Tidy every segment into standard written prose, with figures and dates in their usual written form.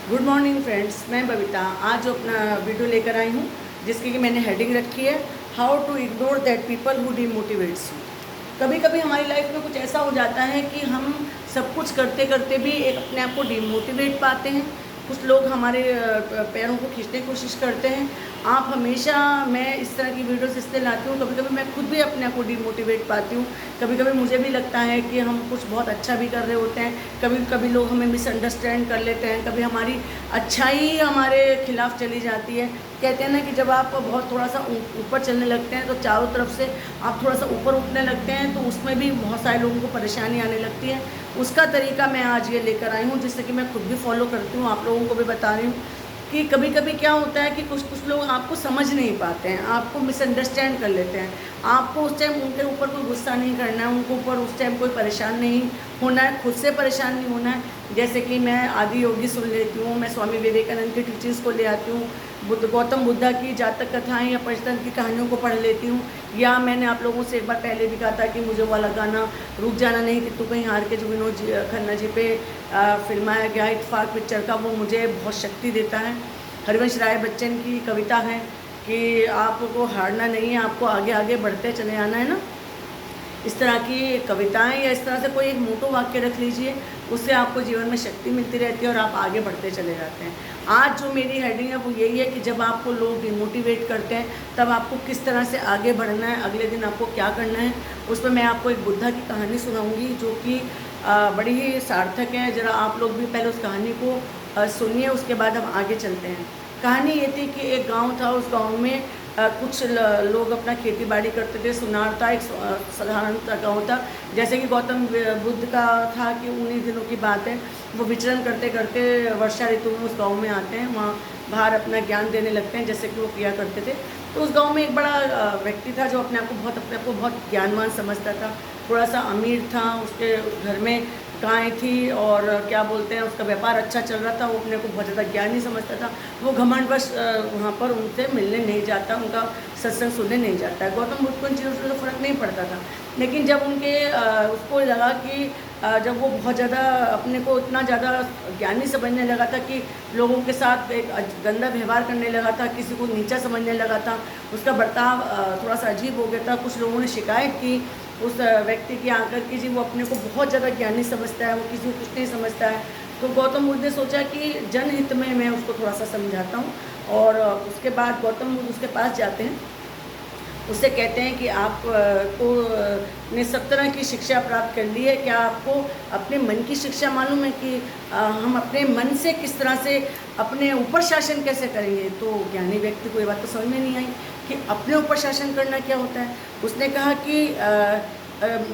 Good morning friends, मैं बबीता आज जो अपना वीडियो लेकर आई हूँ जिसकी कि मैंने हेडिंग रखी है how to ignore that people who demotivates you. कभी कभी हमारी लाइफ में कुछ ऐसा हो जाता है कि हम सब कुछ करते करते भी एक अपने आप को डीमोटिवेट पाते हैं। कुछ लोग हमारे पैरों को खींचने की कोशिश करते हैं। आप हमेशा, मैं इस तरह की वीडियोस इसलिए लाती हूँ, कभी कभी मैं खुद भी अपने आप को डीमोटिवेट पाती हूँ। कभी कभी मुझे भी लगता है कि हम कुछ बहुत अच्छा भी कर रहे होते हैं, कभी कभी लोग हमें मिसअंडरस्टैंड कर लेते हैं, कभी हमारी अच्छाई हमारे खिलाफ चली जाती है। कहते हैं ना कि जब आप बहुत थोड़ा सा ऊपर चलने लगते हैं तो चारों तरफ से आप थोड़ा सा ऊपर उठने लगते हैं, तो उसमें भी बहुत सारे लोगों को परेशानी आने लगती है। उसका तरीका मैं आज ये लेकर आई हूँ जिससे कि मैं खुद भी फॉलो करती हूँ, आप लोगों को भी बता रही हूँ कि कभी कभी क्या होता है कि कुछ लोग आपको समझ नहीं पाते हैं, आपको मिसअंडरस्टैंड कर लेते हैं। आपको उस टाइम उनके ऊपर कोई गुस्सा नहीं करना है, उनके ऊपर उस टाइम कोई परेशान नहीं होना है, खुद से परेशान नहीं होना है। जैसे कि मैं आदि योगी सुन लेती हूँ, मैं स्वामी विवेकानंद की टीचिंग्स को ले आती हूँ, गौतम बुद्धा की जातक कथाएँ या पंचतंत्र की कहानियों को पढ़ लेती हूँ। या मैंने आप लोगों से एक बार पहले भी कहा था कि मुझे वाला गाना रुक जाना नहीं कि तू कहीं हार के, जो विनोद खन्ना जी पे फिल्माया गया इत्तेफाक पिक्चर का, वो मुझे बहुत शक्ति देता है। हरिवंश राय बच्चन की कविता है कि आपको हारना नहीं है, आपको आगे आगे बढ़ते चले आना है ना। इस तरह की कविताएं या इस तरह से कोई एक मोटो वाक्य रख लीजिए, उससे आपको जीवन में शक्ति मिलती रहती है और आप आगे बढ़ते चले जाते हैं। आज जो मेरी हेडिंग है वो यही है कि जब आपको लोग डिमोटिवेट करते हैं तब आपको किस तरह से आगे बढ़ना है, अगले दिन आपको क्या करना है। उस पर मैं आपको एक बुद्धा की कहानी सुनाऊंगी जो कि बड़ी ही सार्थक है। ज़रा आप लोग भी पहले उस कहानी को सुनिए, उसके बाद हम आगे चलते हैं। कहानी ये थी कि एक गांव था, उस गांव में कुछ लोग अपना खेती बाड़ी करते थे। सुनार था, एक साधारण सा गाँव था। जैसे कि गौतम बुद्ध का था कि उन्हीं दिनों की बात है, वो विचरण करते करते वर्षा ऋतु में उस गांव में आते हैं, वहाँ बाहर अपना ज्ञान देने लगते हैं जैसे कि वो किया करते थे। तो उस गांव में एक बड़ा व्यक्ति था जो अपने आप को बहुत ज्ञानवान समझता था, थोड़ा सा अमीर था, उसके घर में गाय थी और क्या बोलते हैं, उसका व्यापार अच्छा चल रहा था। वो अपने को बहुत ज़्यादा ज्ञानी समझता था। वो घमंडवश वहाँ पर उनसे मिलने नहीं जाता, उनका सत्संग सुनने नहीं जाता। गौतम बुद्ध को इन चीज़ों से तो फ़र्क नहीं पड़ता था, लेकिन जब उसको लगा कि जब वो बहुत ज़्यादा अपने को इतना ज़्यादा ज्ञानी समझने लगा था कि लोगों के साथ एक गंदा व्यवहार करने लगा था, किसी को नीचा समझने लगा था, उसका बर्ताव थोड़ा सा अजीब हो गया था। कुछ लोगों ने शिकायत की उस व्यक्ति की आकर कि जी वो अपने को बहुत ज़्यादा ज्ञानी समझता है, वो किसी को कुछ नहीं समझता है। तो गौतम बुद्ध ने सोचा कि जनहित में मैं उसको थोड़ा सा समझाता हूँ। और उसके बाद गौतम बुद्ध उसके पास जाते हैं, उससे कहते हैं कि आप को ने सब तरह की शिक्षा प्राप्त कर ली है, क्या आपको अपने मन की शिक्षा मालूम है कि हम अपने मन से किस तरह से अपने ऊपर शासन कैसे करेंगे। तो ज्ञानी व्यक्ति को ये बात तो समझ में नहीं आई कि अपने ऊपर शासन करना क्या होता है। उसने कहा कि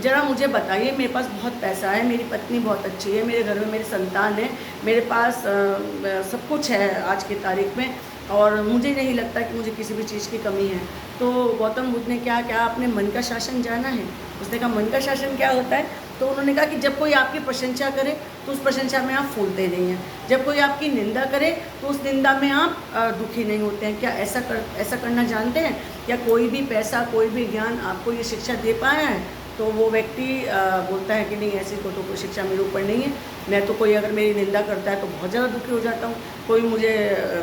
ज़रा मुझे बताइए, मेरे पास बहुत पैसा है, मेरी पत्नी बहुत अच्छी है, मेरे घर में मेरे संतान है, मेरे पास सब कुछ है आज की तारीख में, और मुझे नहीं लगता कि मुझे किसी भी चीज़ की कमी है। तो गौतम बुद्ध ने क्या आपने मन का शासन जाना है? उसने कहा मन का शासन क्या होता है? तो उन्होंने कहा कि जब कोई आपकी प्रशंसा करे तो उस प्रशंसा में आप फूलते नहीं हैं, जब कोई आपकी निंदा करे तो उस निंदा में आप दुखी नहीं होते हैं। क्या ऐसा करना जानते हैं? क्या कोई भी पैसा, कोई भी ज्ञान आपको ये शिक्षा दे पाया है? तो वो व्यक्ति बोलता है कि नहीं, ऐसी को तो कोई शिक्षा मेरे ऊपर नहीं है। मैं तो, कोई अगर मेरी निंदा करता है तो बहुत ज़्यादा दुखी हो जाता हूँ, कोई मुझे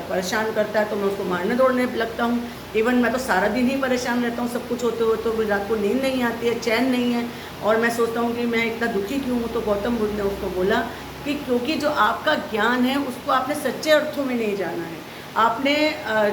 परेशान करता है तो मैं उसको मारने दौड़ने लगता हूँ। इवन मैं तो सारा दिन ही परेशान रहता हूँ, सब कुछ होते हुए तो मुझे रात को नींद नहीं आती है, चैन नहीं है, और मैं सोचता हूँ कि मैं इतना दुखी क्यों हूँ। तो गौतम बुद्ध ने उसको बोला कि क्योंकि जो आपका ज्ञान है उसको आपने सच्चे अर्थों में नहीं जाना है, आपने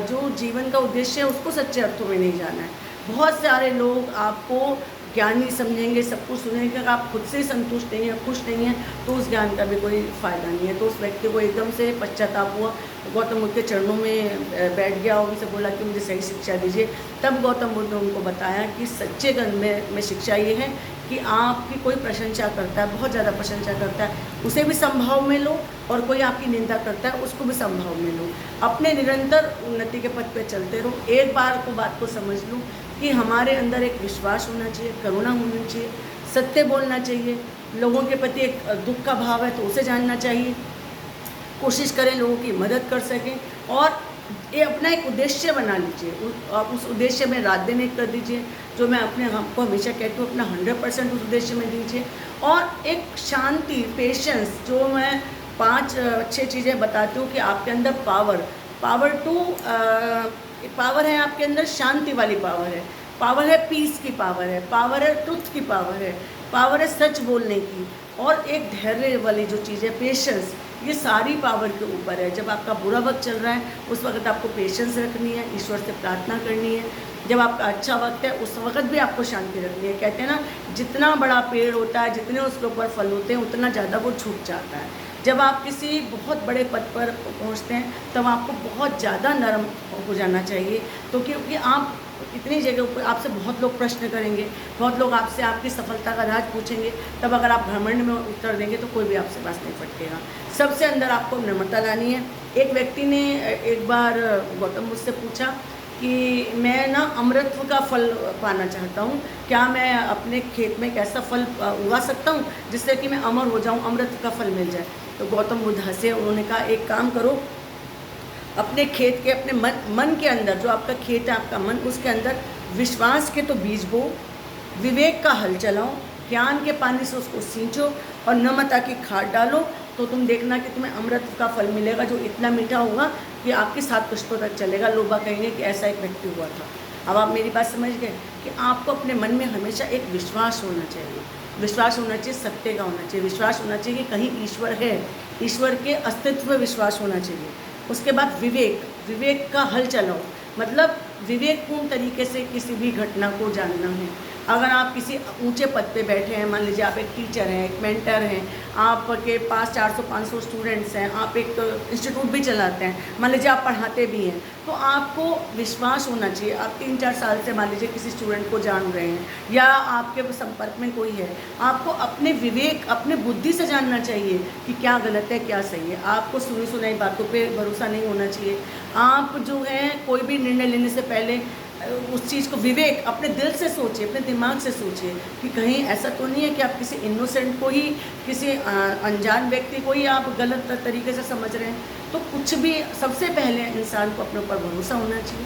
जो जीवन का उद्देश्य है उसको सच्चे अर्थों में नहीं जाना है। बहुत सारे लोग आपको ज्ञानी समझेंगे, सब कुछ सुनेंगे, अगर आप खुद से संतुष्ट नहीं हैं, खुश नहीं हैं, तो उस ज्ञान का भी कोई फ़ायदा नहीं है। तो उस व्यक्ति को एकदम से पश्चाताप हुआ, गौतम बुद्ध के चरणों में बैठ गया और उनसे बोला कि मुझे सही शिक्षा दीजिए। तब गौतम बुद्ध ने उनको बताया कि सच्चे ज्ञान में शिक्षा ये है कि आपकी कोई प्रशंसा करता है, बहुत ज़्यादा प्रशंसा करता है, उसे भी संभाव में लो, और कोई आपकी निंदा करता है उसको भी संभाव में लो। अपने निरंतर उन्नति के पथ पे चलते रहो। एक बार को बात को समझ लो कि हमारे अंदर एक विश्वास होना चाहिए, करुणा होनी चाहिए, सत्य बोलना चाहिए, लोगों के प्रति एक दुख का भाव है तो उसे जानना चाहिए, कोशिश करें लोगों की मदद कर सकें, और ये अपना एक उद्देश्य बना लीजिए। आप उस उद्देश्य में रात दिन एक कर दीजिए। जो मैं अपने आपको हमेशा कहती हूँ, अपना 100% उस उद्देश्य में दीजिए। और एक शांति, पेशेंस, जो मैं 5 अच्छी चीज़ें बताती हूँ कि आपके अंदर पावर है, आपके अंदर शांति वाली पावर है पीस की पावर है ट्रुथ की पावर है सच बोलने की, और एक धैर्य वाली जो चीज़ है पेशेंस, ये सारी पावर के ऊपर है। जब आपका बुरा वक्त चल रहा है उस वक्त आपको पेशेंस रखनी है, ईश्वर से प्रार्थना करनी है। जब आपका अच्छा वक्त है उस वक्त भी आपको शांति रखनी है। कहते हैं ना, जितना बड़ा पेड़ होता है, जितने उसके ऊपर फल होते हैं, उतना ज़्यादा वो छूट जाता है। जब आप किसी बहुत बड़े पद पर पहुंचते हैं तब आपको बहुत ज़्यादा नरम हो जाना चाहिए, तो क्योंकि आप इतनी जगह पर आपसे बहुत लोग प्रश्न करेंगे, बहुत लोग आपसे आपकी सफलता का राज पूछेंगे। तब अगर आप घमंड में उत्तर देंगे तो कोई भी आपसे बात नहीं फटकेगा। सबसे अंदर आपको नम्रता लानी है। एक व्यक्ति ने एक बार गौतम मुझसे पूछा कि मैं ना अमृतत्व का फल पाना चाहता हूँ, क्या मैं अपने खेत में एक ऐसा फल उगा सकता हूँ जिससे कि मैं अमर हो जाऊँ, अमृत का फल मिल जाए। तो गौतम बुद्ध हंसे, उन्होंने कहा एक काम करो, अपने खेत के अपने मन के अंदर, जो आपका खेत है आपका मन, उसके अंदर विश्वास के तो बीज बो, विवेक का हल चलाओ, ज्ञान के पानी से उसको सींचो और नम्रता की खाद डालो, तो तुम देखना कि तुम्हें अमृत का फल मिलेगा जो इतना मीठा होगा कि आपके 7 पुष्पों तक चलेगा। लोग कहेंगे कि ऐसा एक व्यक्ति हुआ था। अब आप मेरी बात समझ गए कि आपको अपने मन में हमेशा एक विश्वास होना चाहिए। विश्वास होना चाहिए, सत्य का होना चाहिए, विश्वास होना चाहिए कि कहीं ईश्वर है, ईश्वर के अस्तित्व में विश्वास होना चाहिए। उसके बाद विवेक का हल चलाओ, मतलब विवेकपूर्ण तरीके से किसी भी घटना को जानना है। अगर आप किसी ऊंचे पद पे बैठे हैं, मान लीजिए आप एक टीचर हैं, एक मेंटर हैं, आपके पास 400-500 स्टूडेंट्स हैं, आप एक इंस्टीट्यूट भी चलाते हैं, मान लीजिए आप पढ़ाते भी हैं, तो आपको विश्वास होना चाहिए। आप 3-4 साल से मान लीजिए किसी स्टूडेंट को जान रहे हैं या आपके संपर्क में कोई है, आपको अपने विवेक, अपने बुद्धि से जानना चाहिए कि क्या गलत है क्या सही है। आपको सुनी सुनाई बातों पे भरोसा नहीं होना चाहिए। आप जो है कोई भी निर्णय लेने से पहले उस चीज़ को विवेक अपने दिल से सोचिए, अपने दिमाग से सोचिए कि कहीं ऐसा तो नहीं है कि आप किसी इनोसेंट को ही, किसी अनजान व्यक्ति को ही आप गलत तरीके से समझ रहे हैं। तो कुछ भी, सबसे पहले इंसान को अपने ऊपर भरोसा होना चाहिए,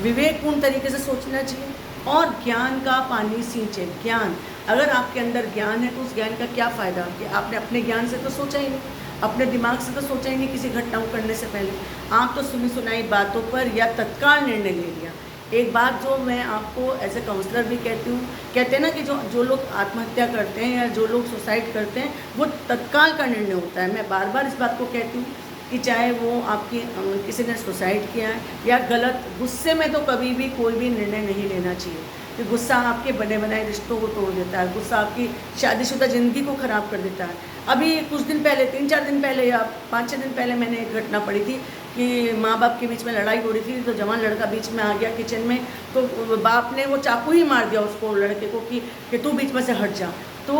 विवेकपूर्ण तरीके से सोचना चाहिए और ज्ञान का पानी सींचे। ज्ञान, अगर आपके अंदर ज्ञान है तो उस ज्ञान का क्या फ़ायदा कि आपने अपने ज्ञान से तो सोचा ही नहीं, अपने दिमाग से तो सोचा ही नहीं किसी घटना को करने से पहले। आप तो सुनी सुनाई बातों पर या तत्काल निर्णय ले लिया। एक बात जो मैं आपको एज ए काउंसलर भी कहती हूँ, कहते हैं ना कि जो लोग आत्महत्या करते हैं या जो लोग सुसाइड करते हैं वो तत्काल का निर्णय होता है। मैं बार बार इस बात को कहती हूँ कि चाहे वो आपकी किसी ने सुसाइड किया है या गलत, गुस्से में तो कभी भी कोई भी निर्णय नहीं लेना चाहिए कि गुस्सा आपके बने बनाए रिश्तों को तोड़ देता है, गुस्सा आपकी शादीशुदा ज़िंदगी को ख़राब कर देता है। अभी कुछ दिन पहले, 3-4 दिन पहले या 5-6 दिन पहले मैंने एक घटना पढ़ी थी कि माँ बाप के बीच में लड़ाई हो रही थी, तो जवान लड़का बीच में आ गया किचन में, तो बाप ने वो चाकू ही मार दिया उसको, लड़के को, कि तू बीच में से हट जा। तो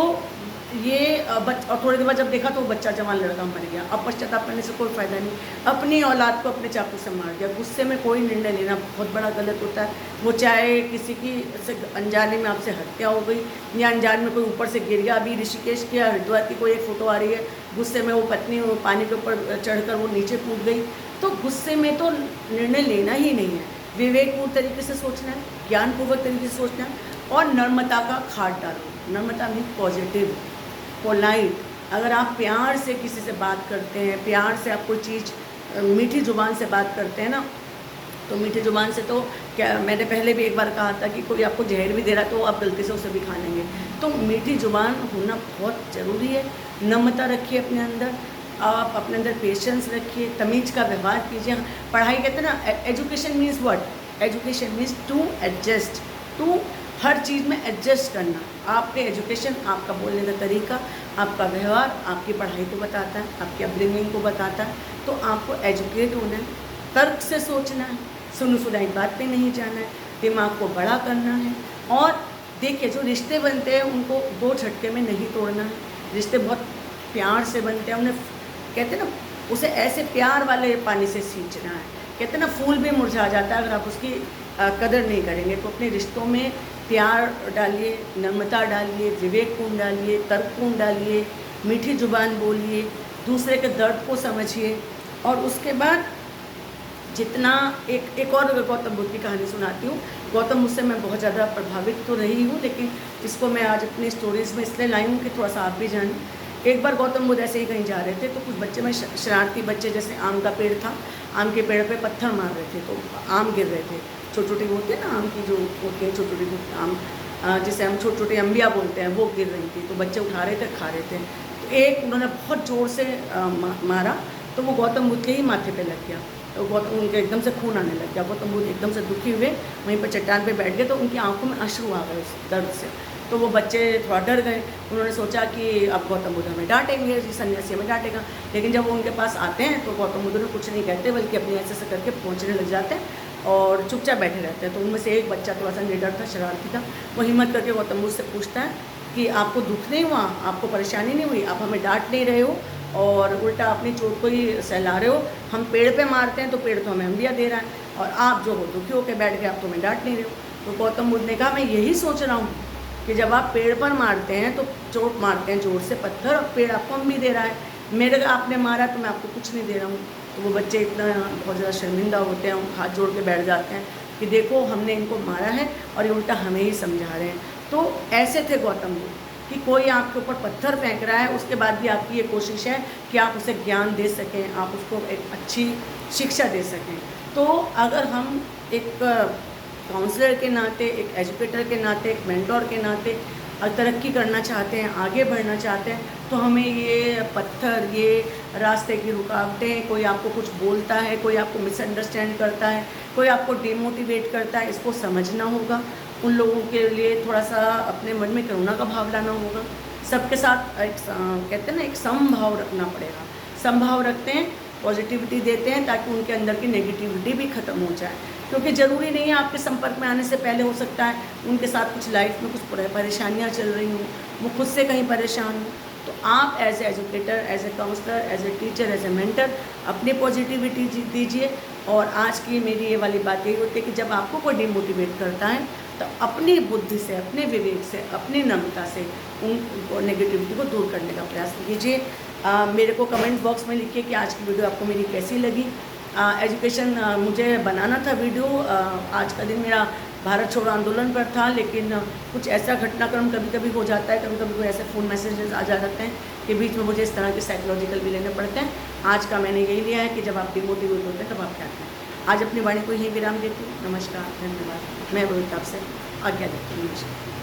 ये और थोड़ी देर बाद जब देखा तो वो बच्चा, जवान लड़का मर गया। अब पश्चाताप करने से कोई फ़ायदा नहीं, अपनी औलाद को अपने चाकू से मार दिया। गुस्से में कोई निर्णय लेना बहुत बड़ा गलत होता है। वो चाहे किसी की से अनजाने में आपसे हत्या हो गई या अनजान में कोई ऊपर से गिर गया। अभी ऋषिकेश की हरिद्वार की कोई एक फ़ोटो आ रही है, गुस्से में वो पत्नी वो पानी के ऊपर चढ़कर वो नीचे कूद गई। तो गुस्से में तो निर्णय लेना ही नहीं है, विवेकपूर्ण तरीके से सोचना है, ज्ञानपूर्वक तरीके से सोचना है और नम्रता का खाद डालो। नम्रता मीन पॉजिटिव, पोलाइट। अगर आप प्यार से किसी से बात करते हैं, प्यार से आप कोई चीज़ मीठी ज़ुबान से बात करते हैं ना, तो मीठी ज़ुबान से तो क्या, मैंने पहले भी एक बार कहा था कि कोई आपको जहर भी दे रहा तो आप गलती से उसे भी खा लेंगे। तो मीठी ज़ुबान होना बहुत ज़रूरी है। नम्रता रखिए अपने अंदर, आप अपने अंदर पेशेंस रखिए, तमीज़ का व्यवहार कीजिए। पढ़ाई कहते हैं ना, education means what? Education means to adjust, to हर चीज़ में एडजस्ट करना। आपके एजुकेशन, आपका बोलने का तरीका, आपका व्यवहार आपकी पढ़ाई को बताता है, आपकी अपब्रिंगिंग को बताता है। तो आपको एजुकेट होना है, तर्क से सोचना है, सुनी सुनाई बात पे नहीं जाना है, दिमाग को बड़ा करना है। और देखिए, जो रिश्ते बनते हैं उनको 2 झटके में नहीं तोड़ना है। रिश्ते बहुत प्यार से बनते हैं, उन्हें कहते हैं ना, उसे ऐसे प्यार वाले पानी से सींचना है। कहते हैं ना, फूल भी मुरझा जाता है अगर आप उसकी कदर नहीं करेंगे। तो अपने रिश्तों में प्यार डालिए, नम्रता डालिए, विवेकपूर्ण डालिए, तर्कपूर्ण डालिए, मीठी ज़ुबान बोलिए, दूसरे के दर्द को समझिए। और उसके बाद जितना एक और गौतम बुद्ध की कहानी सुनाती हूँ। गौतम मुझसे मैं बहुत ज़्यादा प्रभावित तो रही हूँ, लेकिन इसको मैं आज अपनी स्टोरीज़ में इसलिए लाई हूँ कि थोड़ा सा आप भी जानें एक बार गौतम बुद्ध ऐसे ही कहीं जा रहे थे तो कुछ बच्चे में शरारती बच्चे, जैसे आम का पेड़ था, आम के पेड़ पे पत्थर मार रहे थे तो आम गिर रहे थे। छोटे छोटे होते हैं ना आम की, जो होते हैं छोटे छोटे आम, जिसे हम छोटे छोटे अम्बिया बोलते हैं, वो गिर रही थी। तो बच्चे उठा रहे थे, खा रहे थे। तो एक उन्होंने बहुत ज़ोर से मारा तो वो गौतम बुद्ध के ही माथे पे लग गया। तो गौतम, उनके एकदम से खून आने लग गया। गौतम बुद्ध एकदम से दुखी हुए, वहीं पर चट्टान पे बैठ गए तो उनकी आंखों में अश्रु आ गए उस दर्द से। तो वो बच्चे थोड़ा डर गए। उन्होंने सोचा कि अब गौतम बुद्ध हमें डांटेंगे, सन्यासी हमें डांटेगा। लेकिन जब वो उनके पास आते हैं तो गौतम बुद्ध ने कुछ नहीं कहते, बल्कि अपने ऐसे करके पहुँचने लग जाते हैं और चुपचाप बैठे रहते हैं। तो उनमें से एक बच्चा थोड़ा सा निडर था, शरारती था, वो हिम्मत करके गौतम बुद्ध से पूछता है कि आपको दुख नहीं हुआ, आपको परेशानी नहीं हुई, आप हमें डांट नहीं रहे हो और उल्टा अपनी चोट को ही सहला रहे हो। हम पेड़ पे मारते हैं तो पेड़ तो हमें अम्बिया दे रहा है, और आप जो हो दुखी होकर बैठ गए, आप तो हमें डांट नहीं रहे हो। तो गौतम बुद्ध ने कहा, मैं यही सोच रहा हूँ कि जब आप पेड़ पर मारते हैं तो चोट मारते हैं जोर से पत्थर, और पेड़ आपको अम्बी दे रहा है, मेरे आपने मारा तो मैं आपको कुछ नहीं दे रहा हूँ। तो वो बच्चे इतना बहुत ज़्यादा शर्मिंदा होते हैं, हाथ जोड़ के बैठ जाते हैं कि देखो हमने इनको मारा है और ये उल्टा हमें ही समझा रहे हैं। तो ऐसे थे गौतम बुद्ध कि कोई आपके ऊपर पत्थर फेंक रहा है, उसके बाद भी आपकी ये कोशिश है कि आप उसे ज्ञान दे सकें, आप उसको एक अच्छी शिक्षा दे सकें। तो अगर हम एक काउंसलर के नाते, एक एजुकेटर के नाते, एक मेंटोर के नाते तरक्की करना चाहते हैं, आगे बढ़ना चाहते हैं, तो हमें ये पत्थर, ये रास्ते की रुकावटें, कोई आपको कुछ बोलता है, कोई आपको मिसअंडरस्टैंड करता है, कोई आपको डिमोटिवेट करता है, इसको समझना होगा। उन लोगों के लिए थोड़ा सा अपने मन में करुणा का भाव लाना होगा। सबके साथ एक कहते हैं ना, एक समभाव रखना पड़ेगा। समभाव रखते हैं, पॉजिटिविटी देते हैं, ताकि उनके अंदर की नेगेटिविटी भी ख़त्म हो जाए। क्योंकि ज़रूरी नहीं है आपके संपर्क में आने से पहले, हो सकता है उनके साथ कुछ लाइफ में कुछ परेशानियाँ चल रही हों, वो खुद से कहीं परेशान हो। तो आप as a educator, as a counsellor, as a teacher, as a mentor अपनी पॉजिटिविटी दीजिए। और आज की मेरी ये वाली बात यही होती है कि जब आपको कोई डिमोटिवेट करता है तो अपनी बुद्धि से, अपने विवेक से, अपनी नम्रता से उन नेगेटिविटी को दूर करने का प्रयास कीजिए। मेरे को कमेंट बॉक्स में लिखिए कि आज की वीडियो आपको मेरी कैसी लगी। एजुकेशन मुझे बनाना था वीडियो, आज का दिन मेरा भारत छोड़ो आंदोलन पर था, लेकिन कुछ ऐसा घटनाक्रम कभी कभी हो जाता है, कभी कभी कोई ऐसे फ़ोन मैसेजेस आ जाते हैं कि बीच में मुझे इस तरह के साइकोलॉजिकल भी लेने पड़ते हैं। आज का मैंने यही लिया है कि जब आप डिमोटिवेट होते हैं तब आप क्या करें। आज अपनी वाणी को यही विराम देती हूँ। नमस्कार, धन्यवाद। मैं बबीता आपसे आज्ञा देती हूँ। नमस्कार।